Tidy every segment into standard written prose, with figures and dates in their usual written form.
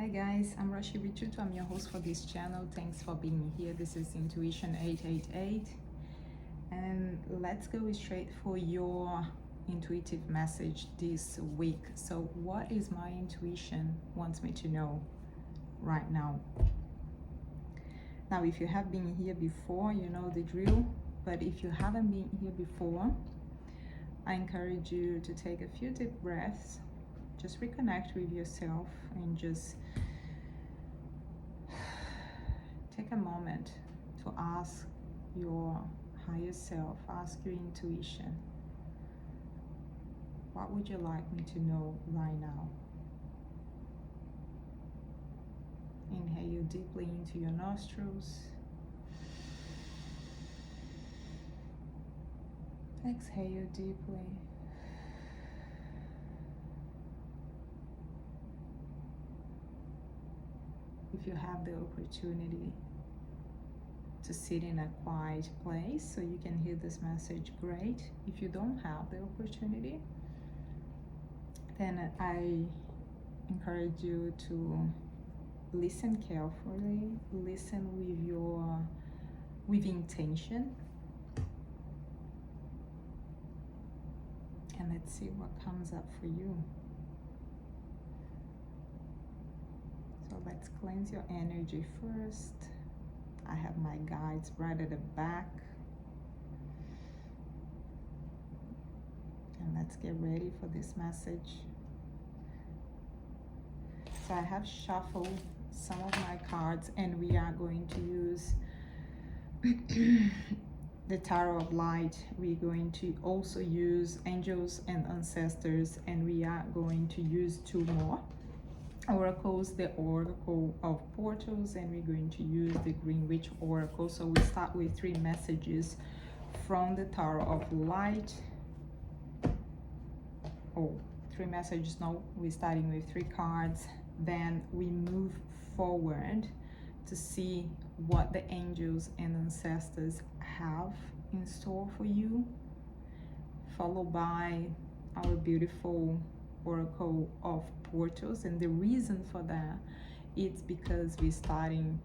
Hi guys, I'm Rashi Bichutu. I'm your host for this channel. Thanks for being here. This is Intuition 888, and let's go straight for your intuitive message this week. So what is my intuition wants me to know right now? Now, if you have been here before, you know the drill, but if you haven't been here before, I encourage you to take a few deep breaths. Just reconnect with yourself and just take a moment to ask your higher self, ask your intuition, what would you like me to know right now? Inhale deeply into your nostrils. Exhale deeply. If you have the opportunity to sit in a quiet place so you can hear this message, great. If you don't have the opportunity, then I encourage you to listen carefully, listen with intention, and let's see what comes up for you. So let's cleanse your energy first. I have my guides right at the back. And let's get ready for this message. So I have shuffled some of my cards, and we are going to use the Tarot of Light. We're going to also use Angels and Ancestors, and we are going to use two more oracles, the Oracle of Portals, and we're going to use the Green Witch Oracle. So we start with three messages from the Tarot of Light. Three messages. No, we're starting with three cards. Then we move forward to see what the angels and ancestors have in store for you, followed by our beautiful Oracle of Portals. And the reason for that is because we're starting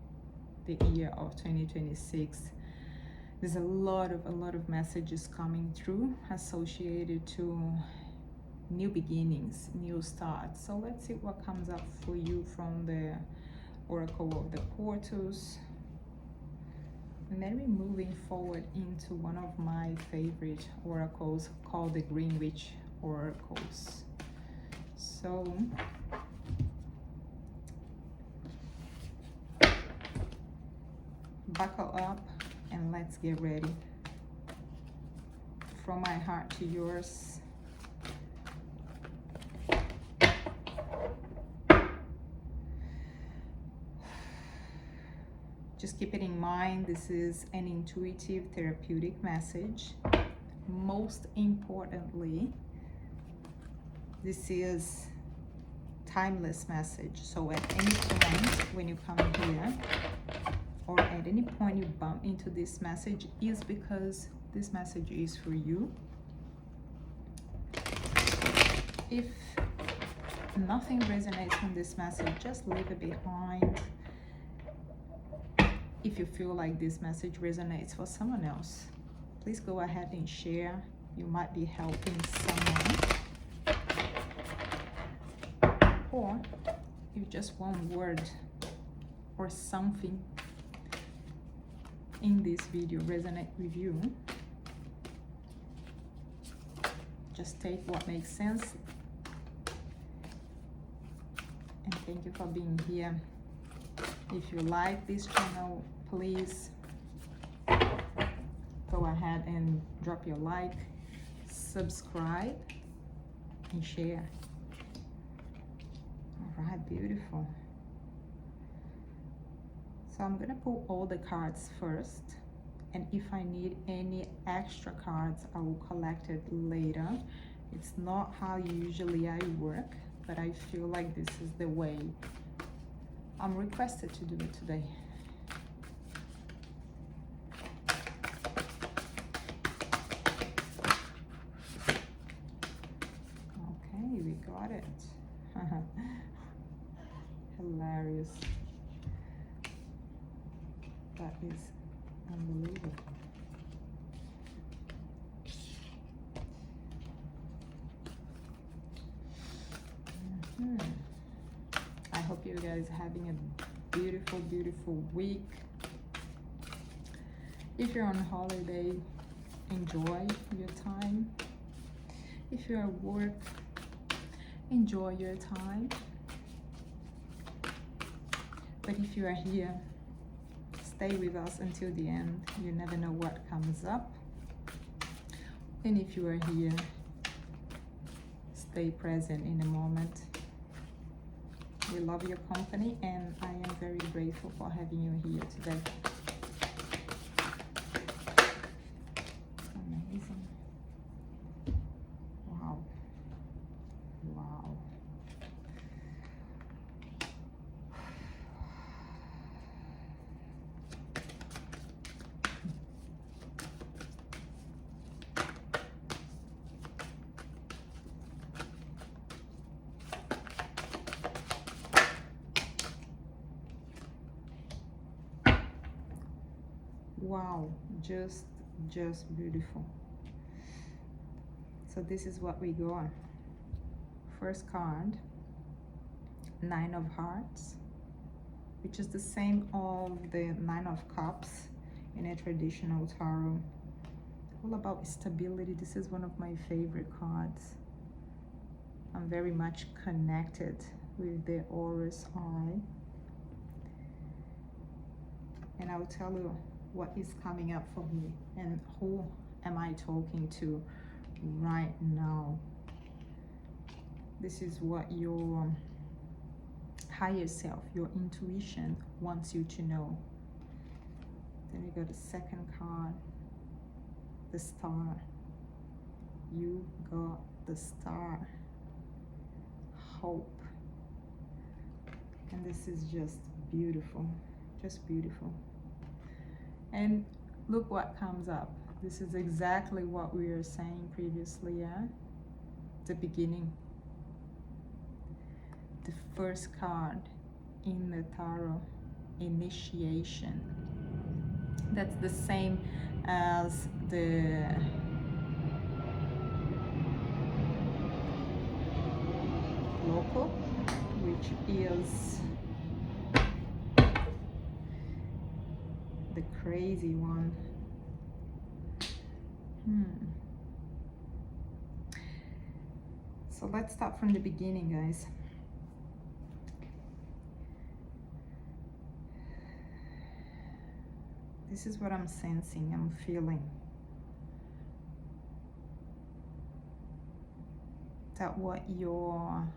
the year of 2026. There's a lot of messages coming through associated to new beginnings, new starts. So let's see what comes up for you from the Oracle of the Portals. And then we're moving forward into one of my favorite oracles called the Green Witch Oracles. So buckle up and let's get ready. From my heart to yours. Just keep it in mind, this is an intuitive therapeutic message. Most importantly, this is timeless message. So at any point when you come here, or at any point you bump into this message, is because this message is for you. If nothing resonates from this message, just leave it behind. If you feel like this message resonates for someone else, please go ahead and share. You might be helping someone. Or if just one word or something in this video resonate with you, just take what makes sense. And thank you for being here. If you like this channel, please go ahead and drop your like, subscribe, and share. All right, beautiful. So I'm gonna pull all the cards first, and if I need any extra cards, I will collect it later. It's not how usually I work, but I feel like this is the way I'm requested to do it today. Okay, we got it. hilarious. That is unbelievable. I hope you guys are having a beautiful, beautiful week. If you're on holiday, enjoy your time. If you're at work, enjoy your time. But if you are here, stay with us until the end. You never know what comes up. And if you are here, stay present in the moment. We love your company, and I am very grateful for having you here today. Amazing. Wow. Wow. Wow, just beautiful. So this is what we got. First card, Nine of Hearts, which is the same of the Nine of Cups in a traditional tarot. All about stability. This is one of my favorite cards. I'm very much connected with the Aura's Eye. And I will tell you what is coming up for me and who am I talking to right now. This is what your higher self, your intuition wants you to know. Then we got the second card, the Star. You got the Star. Hope. And this is just beautiful, just beautiful. And look what comes up. This is exactly what we were saying previously, yeah? The beginning. The first card in the tarot, initiation. That's the same as the Loco, which is the crazy one. So let's start from the beginning, guys. This is what I'm sensing, I'm feeling. That what your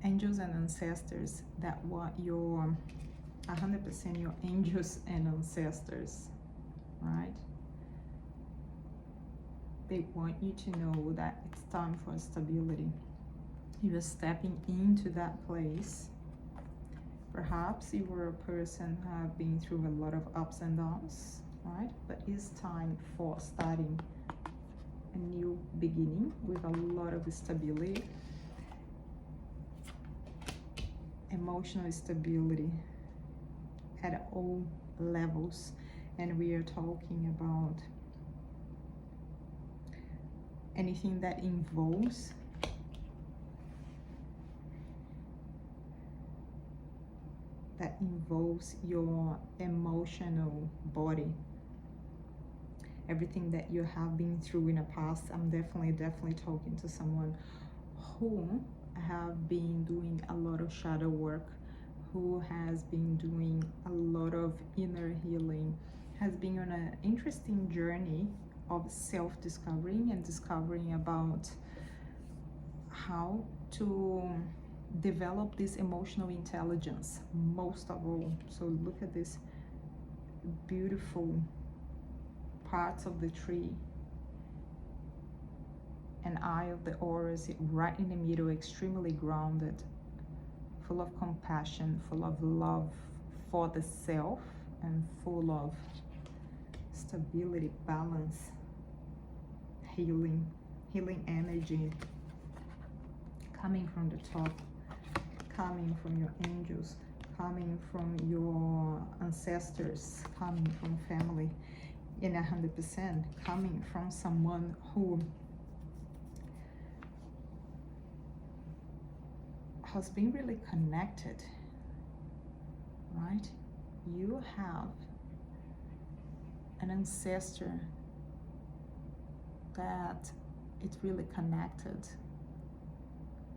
angels and ancestors, that what your 100% your angels and ancestors, right? They want you to know that it's time for stability. You are stepping into that place. Perhaps you were a person who have been through a lot of ups and downs, right? But it's time for starting a new beginning with a lot of stability, emotional stability at all levels. And we are talking about anything that involves your emotional body, everything that you have been through in the past. I'm definitely talking to someone who have been doing a lot of shadow work, who has been doing a lot of inner healing, has been on an interesting journey of self-discovering and discovering about how to develop this emotional intelligence, most of all. So look at this beautiful parts of the tree, an eye of the auras right in the middle, extremely grounded, full of compassion, full of love for the self, and full of stability, balance, healing energy coming from the top, coming from your angels, coming from your ancestors, coming from family, and 100% coming from someone who has been really connected, right? You have an ancestor that it's really connected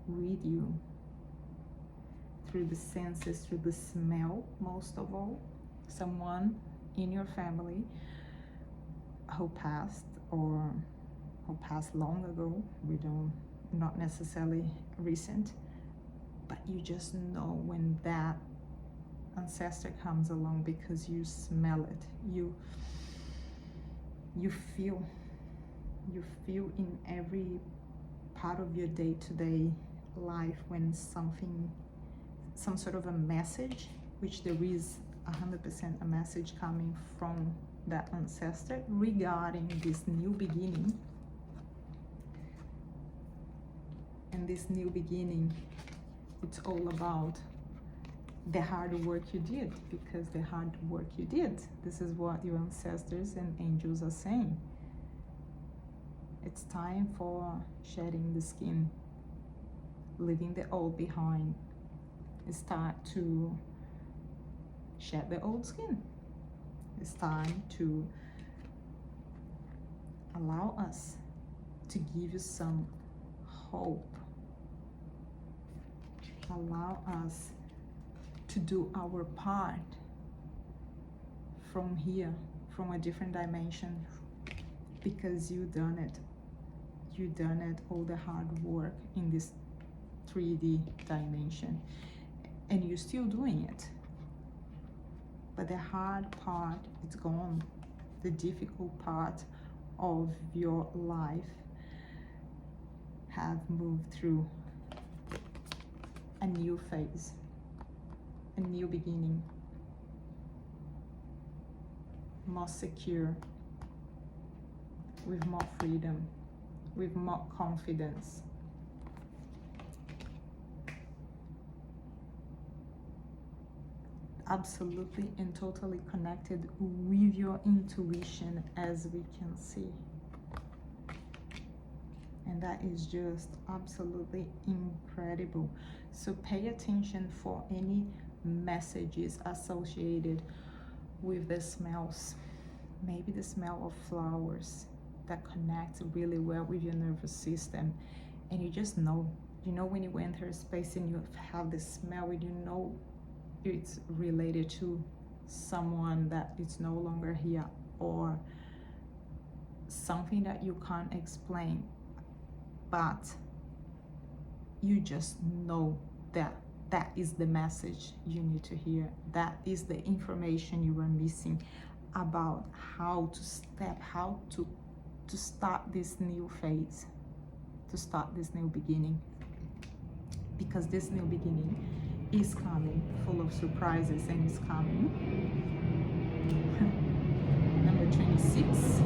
with you through the senses, through the smell, most of all. Someone in your family who passed, or who passed long ago, not necessarily recent, but you just know when that ancestor comes along because you smell it. You feel in every part of your day-to-day life when some sort of a message, which there is 100% a message coming from that ancestor regarding this new beginning. And this new beginning, it's all about the hard work you did, because the hard work you did, this is what your ancestors and angels are saying. It's time for shedding the skin, leaving the old behind. It's time to shed the old skin. It's time to allow us to give you some hope. Allow us to do our part from here, from a different dimension, because you've done it. You've done it, all the hard work in this 3D dimension, and you're still doing it. But the hard part is gone. The difficult part of your life have moved through a new phase, a new beginning, more secure, with more freedom, with more confidence. Absolutely and totally connected with your intuition, as we can see. And that is just absolutely incredible. So pay attention for any messages associated with the smells. Maybe the smell of flowers that connect really well with your nervous system. And you just know, when you enter a space and you have the smell, and you know it's related to someone that is no longer here, or something that you can't explain, but you just know that that is the message you need to hear. That is the information you were missing about how to start this new phase, to start this new beginning. Because this new beginning is coming, full of surprises, and it's coming. Number 26.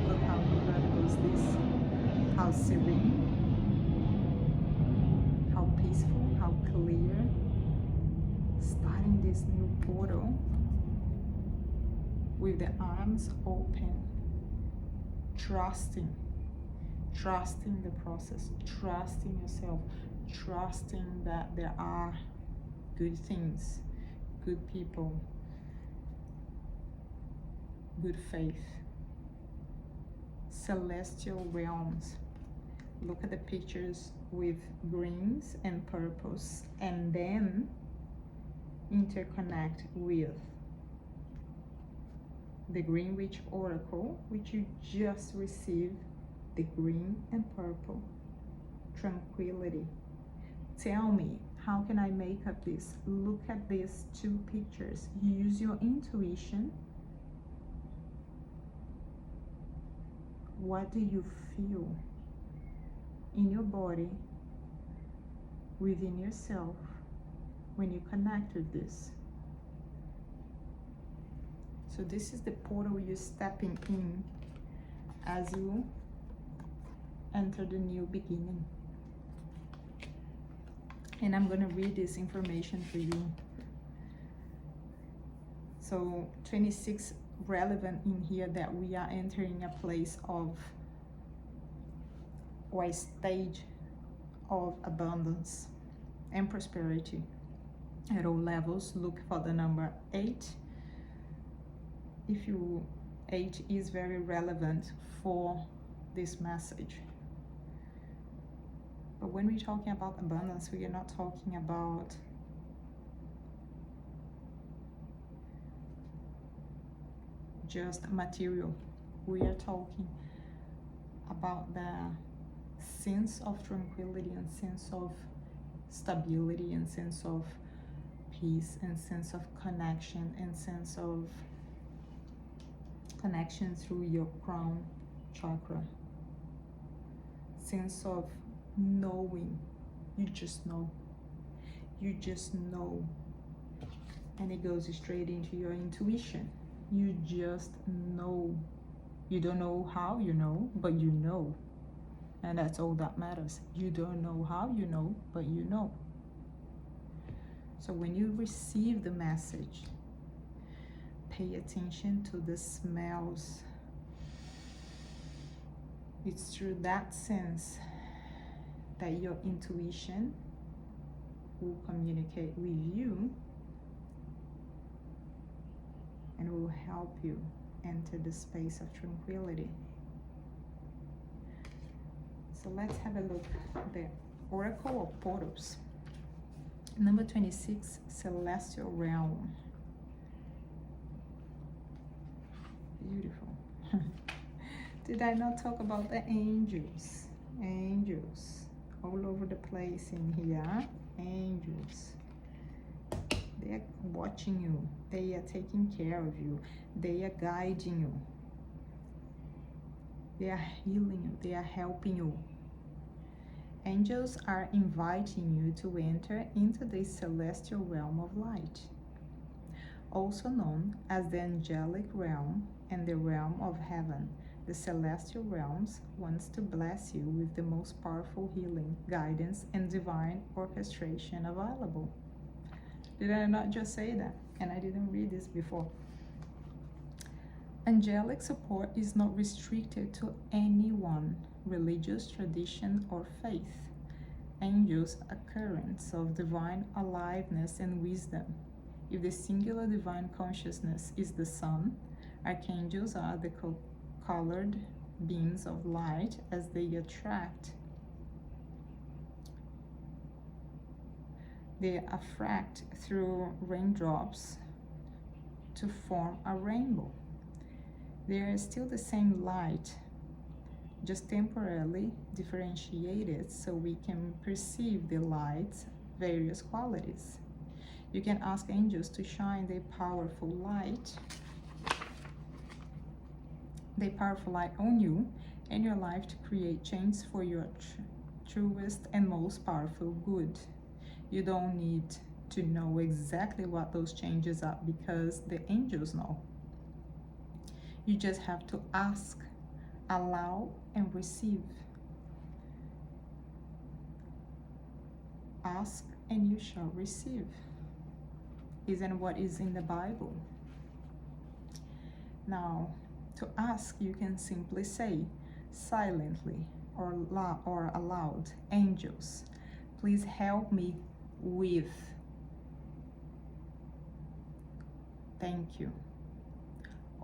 Look how incredible is this. How serene, how peaceful, how clear. Starting this new portal with the arms open, trusting the process, trusting yourself, trusting that there are good things, good people, good faith, celestial realms. Look at the pictures with greens and purples, and then interconnect with the Green Witch Oracle, which you just received, the green and purple. Tranquility. Tell me, how can I make up this? Look at these two pictures. Use your intuition. What do you feel in your body, within yourself, when you connect with this? So this is the portal you're stepping in as you enter the new beginning. And I'm going to read this information for you. So 26 relevant in here that we are entering a place of, or a stage of abundance and prosperity at all levels. Look for the number 8. If you 8 is very relevant for this message. But when we're talking about abundance, we are not talking about just material. We are talking about the sense of tranquility and sense of stability and sense of peace and sense of connection and sense of connection through your crown chakra. Sense of knowing. You just know. You just know. And it goes straight into your intuition. You just know. You don't know how you know, but you know. And that's all that matters. You don't know how you know, but you know. So when you receive the message, pay attention to the smells. It's through that sense that your intuition will communicate with you and will help you enter the space of tranquility. So let's have a look at the Oracle of Portals. Number 26, Celestial Realm. Beautiful. Did I not talk about the angels? Angels all over the place in here. Angels. They are watching you. They are taking care of you. They are guiding you. They are healing you. They are helping you. Angels are inviting you to enter into the celestial realm of light, also known as the angelic realm and the realm of heaven. The celestial realms wants to bless you with the most powerful healing, guidance, and divine orchestration available. Did I not just say that? And I didn't read this before. Angelic support is not restricted to anyone, religious tradition, or faith. Angels are currents of divine aliveness and wisdom. If the singular divine consciousness is the sun, archangels are the colored beams of light as they attract. They affract through raindrops to form a rainbow. They are still the same light, just temporarily differentiated so we can perceive the light's various qualities. You can ask angels to shine their powerful light on you and your life to create change for your truest and most powerful good. You don't need to know exactly what those changes are because the angels know. You just have to ask, allow, and receive. Ask and you shall receive. Isn't what is in the Bible? Now, to ask, you can simply say silently or aloud, angels, please help me with. Thank you.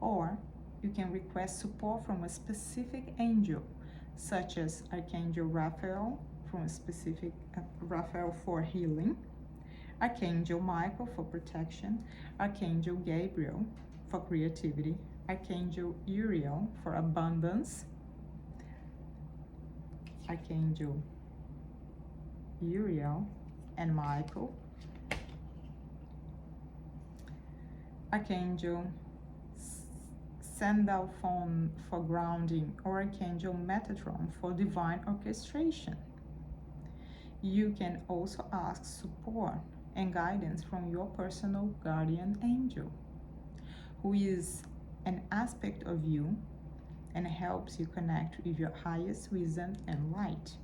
Or you can request support from a specific angel, such as Archangel Raphael, from a specific Raphael for healing, Archangel Michael for protection, Archangel Gabriel for creativity, Archangel Uriel for abundance, Archangel Uriel and Michael, Archangel Sandalphon for grounding, or Archangel Metatron for divine orchestration. You can also ask support and guidance from your personal guardian angel, who is an aspect of you and helps you connect with your highest wisdom and light.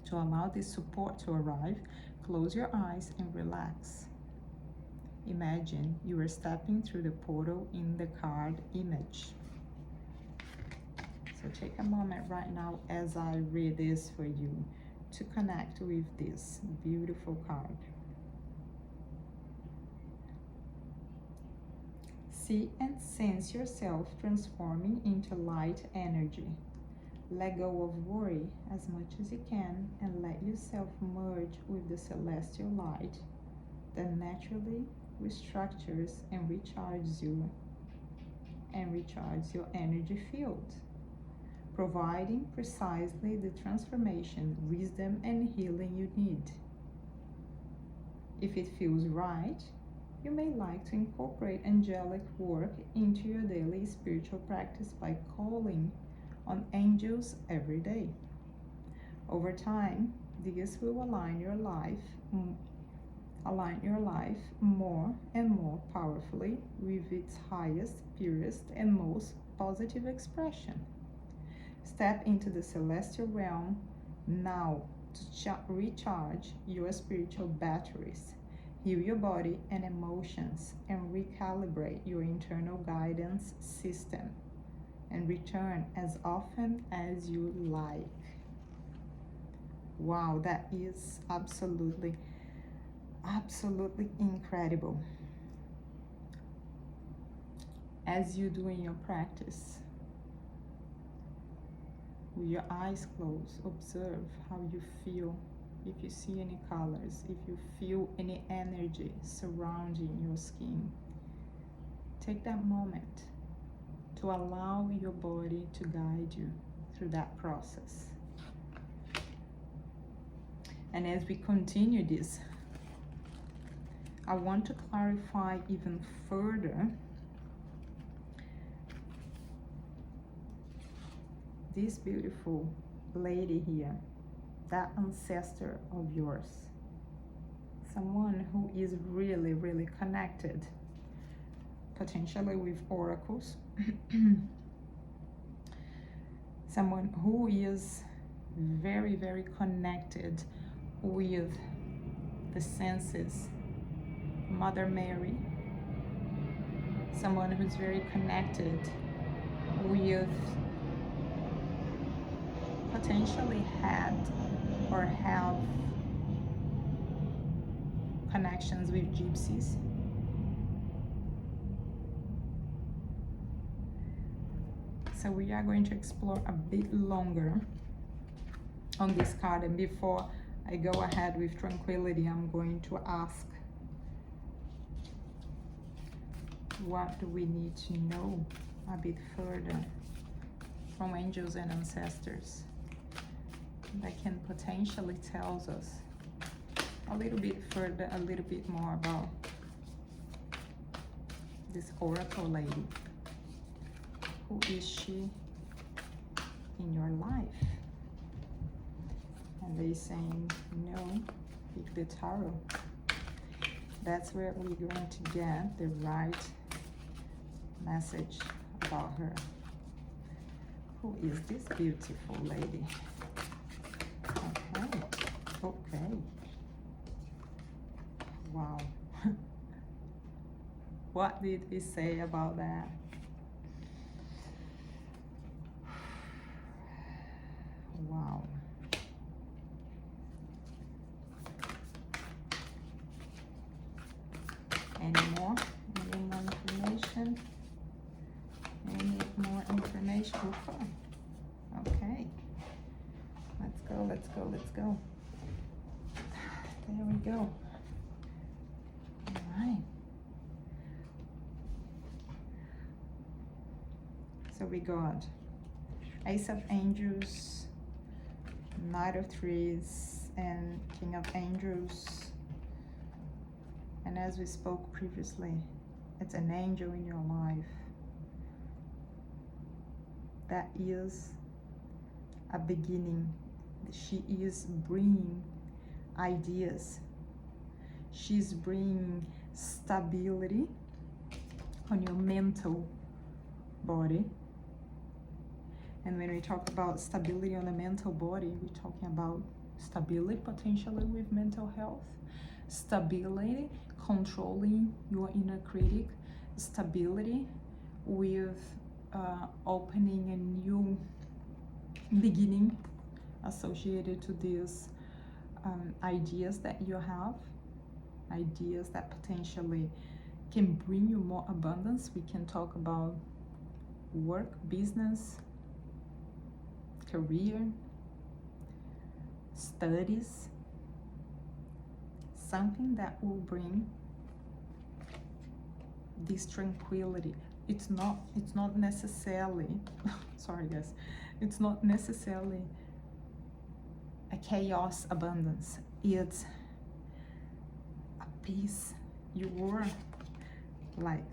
To allow this support to arrive, close your eyes and relax. Imagine you are stepping through the portal in the card image. So take a moment right now as I read this for you to connect with this beautiful card. See and sense yourself transforming into light energy. Let go of worry as much as you can and let yourself merge with the celestial light that naturally restructures and recharges you and recharges your energy field, providing precisely the transformation, wisdom, and healing you need. If it feels right, you may like to incorporate angelic work into your daily spiritual practice by calling on angels every day. Over time, this will align your life more and more powerfully with its highest, purest, and most positive expression. Step into the celestial realm now to recharge your spiritual batteries, heal your body and emotions, and recalibrate your internal guidance system, and return as often as you like. Wow, that is absolutely incredible. As you do in your practice, with your eyes closed, observe how you feel. If you see any colors, if you feel any energy surrounding your skin, take that moment to allow your body to guide you through that process. And as we continue this, I want to clarify even further this beautiful lady here, that ancestor of yours, someone who is really, really connected, potentially with oracles, someone who is very, very connected with the senses, Mother Mary, someone who's very connected with, potentially had or have connections with gypsies. So we are going to explore a bit longer on this card, and before I go ahead with tranquility, I'm going to ask, what do we need to know a bit further from angels and ancestors that can potentially tell us a little bit further, a little bit more about this oracle lady? Who is she in your life? And they saying, no, pick the tarot. That's where we're going to get the right message about her. Who is this beautiful lady? Okay. Wow. What did we say about that? Wow. Any more information? Any more information? Okay. Let's go. There we go. All right. So we got Ace of Angels, Knight of Threes, and King of Angels. And as we spoke previously, it's an angel in your life that is a beginning. She is bringing ideas. She's bringing stability on your mental body. And when we talk about stability on the mental body, we're talking about stability potentially with mental health, stability, controlling your inner critic, stability with opening a new beginning associated to these ideas that you have, ideas that potentially can bring you more abundance. We can talk about work, business, career, studies, something that will bring this tranquility. It's not necessarily sorry guys, it's not necessarily a chaos abundance. It's a peace. You were like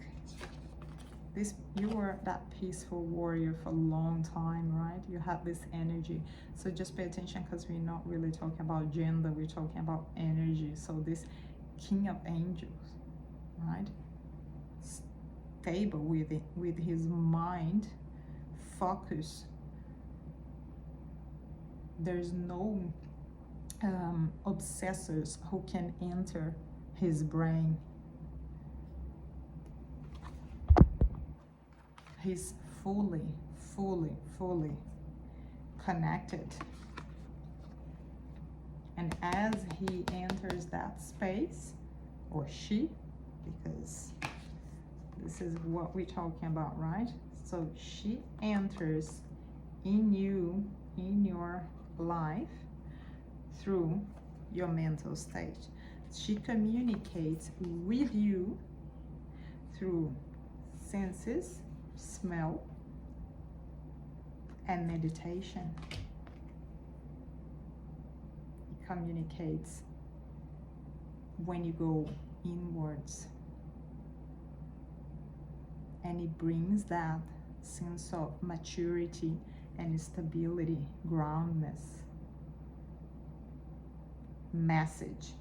this, you were that peaceful warrior for a long time, right? You had this energy. So just pay attention, because we're not really talking about gender, we're talking about energy. So this king of angels, right, stable with it, with his mind focus. There's no obsessors who can enter his brain. He's fully connected. And as he enters that space, or she, because this is what we're talking about, right? So she enters in you, in your life, through your mental state. She communicates with you through senses, smell, and meditation. It communicates when you go inwards, and it brings that sense of maturity and stability, groundness. Message,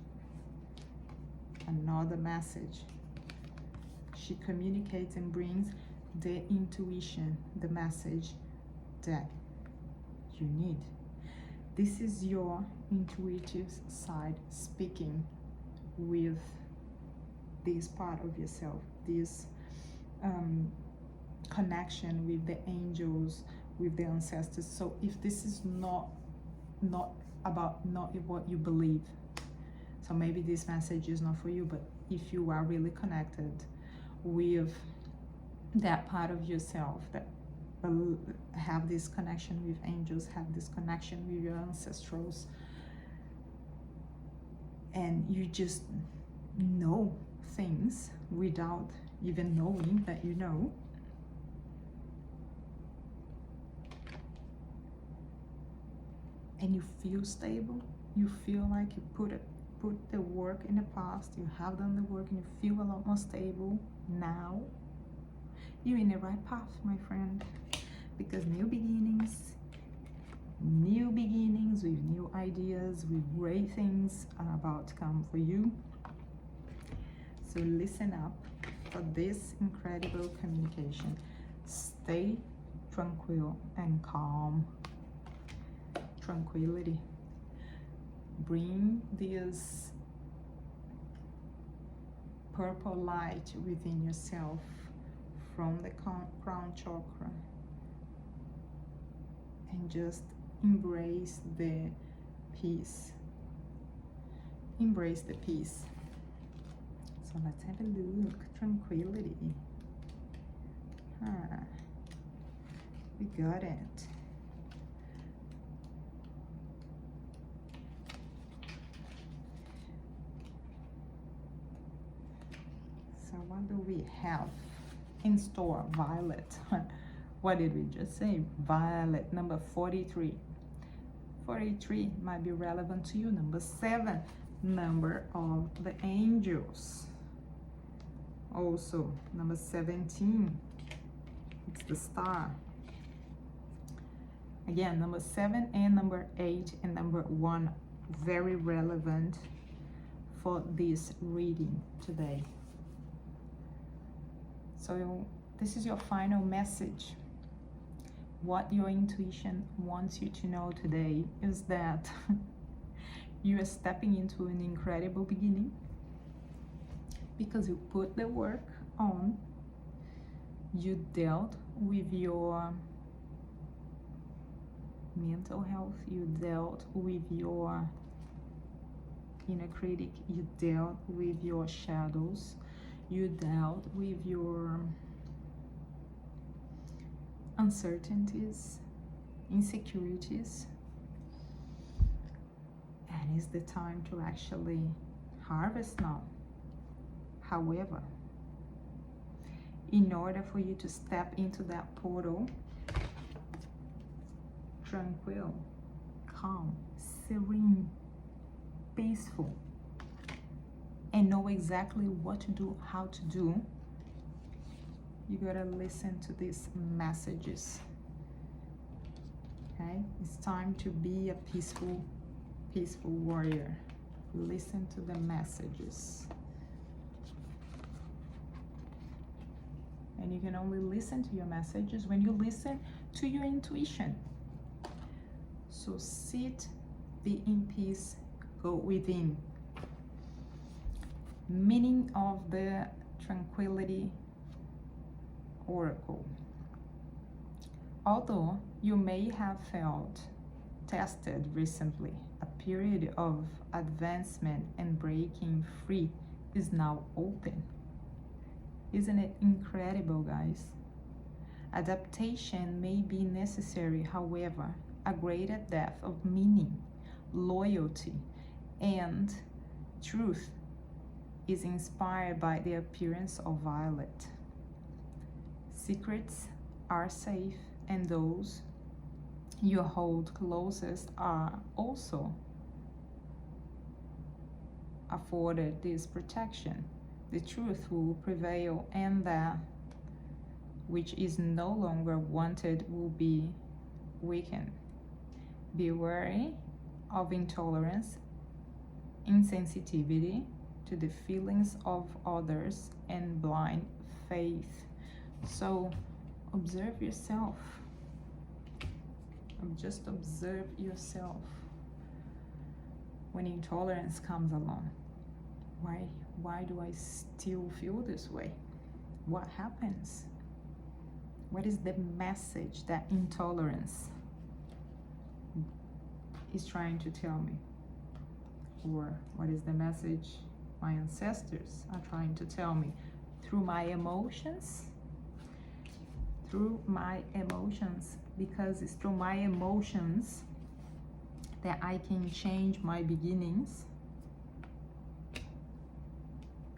another message. She communicates and brings the intuition, the message that you need. This is your intuitive side speaking with this part of yourself, this connection with the angels, with the ancestors. So if this is not what you believe, so maybe this message is not for you. But if you are really connected with that part of yourself that have this connection with angels, have this connection with your ancestrals, and you just know things without even knowing that you know, and you feel stable, you feel like you put the work in the past, you have done the work, and you feel a lot more stable now, you're in the right path, my friend. Because new beginnings with new ideas, with great things are about to come for you. So listen up for this incredible communication. Stay tranquil and calm. Tranquility. Bring this purple light within yourself from the crown chakra, and just embrace the peace. Embrace the peace. So let's have a look. Tranquility. We got it. So what do we have in store? Violet. What did we just say? Violet, number 43. 43 might be relevant to you. Number 7, number of the angels. Also, number 17, it's the star. Again, number 7 and number 8 and number 1, very relevant for this reading today. So this is your final message. What your intuition wants you to know today is that you are stepping into an incredible beginning. because you put the work on. You dealt with your mental health, you dealt with your inner critic, you dealt with your shadows, you dealt with your uncertainties, insecurities, and it's the time to actually harvest now. However, in order for you to step into that portal, tranquil, calm, serene, peaceful, and know exactly what to do, how to do, you gotta listen to these messages. Okay, it's time to be a peaceful warrior. Listen to the messages. And you can only listen to your messages when you listen to your intuition. So sit, be in peace, go within. Meaning of the Tranquility Oracle. Although you may have felt tested recently, a period of advancement and breaking free is now open. Isn't it incredible, guys? Adaptation may be necessary, however, a greater depth of meaning, loyalty, and truth is inspired by the appearance of violet. Secrets are safe, and those you hold closest are also afforded this protection. The truth will prevail, and that which is no longer wanted will be weakened. Be wary of intolerance, insensitivity to the feelings of others, and blind faith. So observe yourself. Just observe yourself when intolerance comes along. Why do I still feel this way? What happens? What is the message that intolerance is trying to tell me? Or what is the message my ancestors are trying to tell me? Through my emotions? Through my emotions, because it's through my emotions that I can change my beginnings.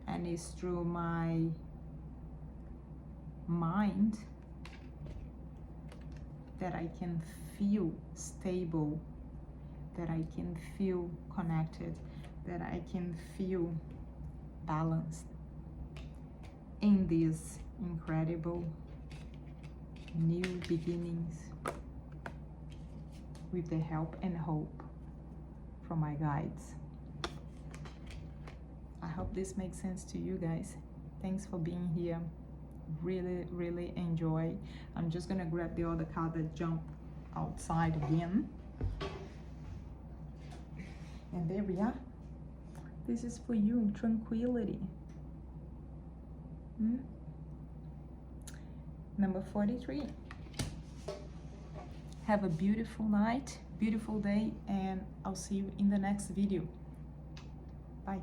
And it's through my mind that I can feel stable, that I can feel connected, that I can feel balanced in these incredible new beginnings with the help and hope from my guides. I hope this makes sense to you guys. Thanks for being here. Really enjoy. I'm just gonna grab the other card that jumped outside again. And there we are. This is for you, tranquility. Number 43. Have a beautiful night, beautiful day, and I'll see you in the next video. Bye.